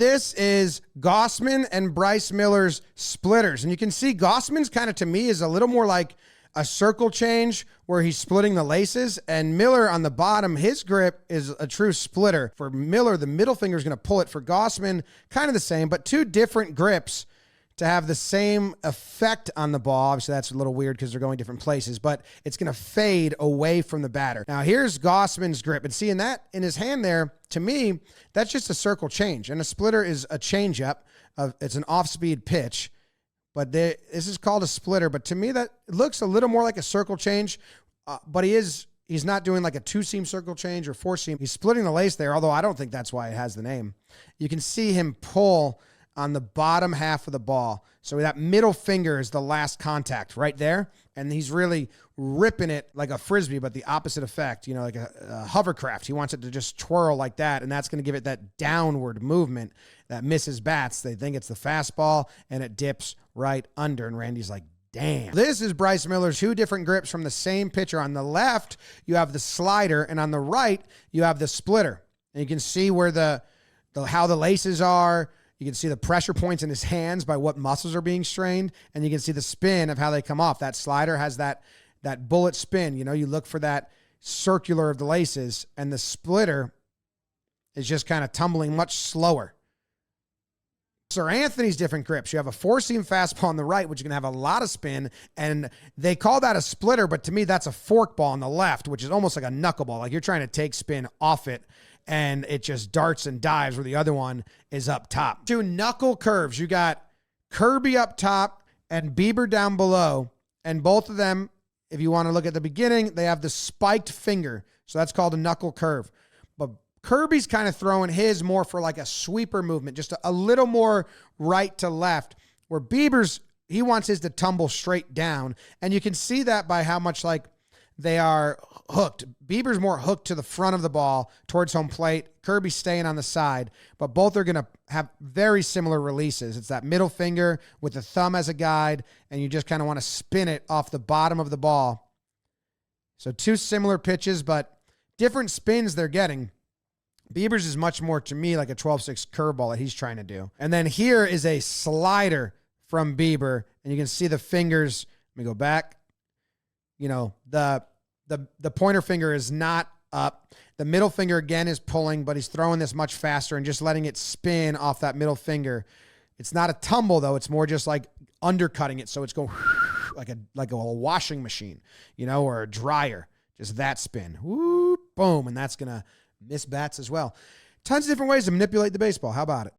This is Gossman and Bryce Miller's splitters. And you can see Gossman's kind of, to me, is a little more like a circle change where he's splitting the laces. And Miller on the bottom, his grip is a true splitter. For Miller, the middle finger is going to pull it. For Gossman, kind of the same, but two different grips to have the same effect on the ball. Obviously, that's a little weird because they're going different places, but it's going to fade away from the batter. Now, here's Gossman's grip. And seeing that in his hand there, to me, that's just a circle change. And a splitter is a changeup. It's an off-speed pitch. But this is called a splitter. But to me, that looks a little more like a circle change. But he's not doing like a two-seam circle change or four-seam. He's splitting the lace there, although I don't think that's why it has the name. You can see him pull on the bottom half of the ball. So that middle finger is the last contact right there. And he's really ripping it like a Frisbee, but the opposite effect, like a hovercraft. He wants it to just twirl like that. And that's going to give it that downward movement that misses bats. They think it's the fastball and it dips right under. And Randy's like, damn. This is Bryce Miller's two different grips from the same pitcher. On the left, you have the slider, and on the right, you have the splitter. And you can see where how the laces are. You can see the pressure points in his hands by what muscles are being strained, and you can see the spin of how they come off. That slider has that bullet spin. You look for that circular of the laces, and the splitter is just kind of tumbling much slower. Sir Anthony's different grips. You have a four-seam fastball on the right, which is going to have a lot of spin, and they call that a splitter, but to me, that's a forkball on the left, which is almost like a knuckleball. Like you're trying to take spin off it, and it just darts and dives where the other one is up top. Two knuckle curves. You got Kirby up top and Bieber down below, and both of them, if you want to look at the beginning, they have the spiked finger, so that's called a knuckle curve. But Kirby's kind of throwing his more for like a sweeper movement, just a little more right to left, where Bieber's, he wants his to tumble straight down. And you can see that by how much like they are hooked. Bieber's more hooked to the front of the ball towards home plate. Kirby's staying on the side, but both are going to have very similar releases. It's that middle finger with the thumb as a guide, and you just kind of want to spin it off the bottom of the ball. So two similar pitches, but different spins they're getting. Bieber's is much more, to me, like a 12-6 curveball that he's trying to do. And then here is a slider from Bieber, and you can see the fingers. Let me go back. The pointer finger is not up. The middle finger, again, is pulling, but he's throwing this much faster and just letting it spin off that middle finger. It's not a tumble, though. It's more just like undercutting it, so it's going like a washing machine, or a dryer. Just that spin. Whoop, boom, and that's going to miss bats as well. Tons of different ways to manipulate the baseball. How about it?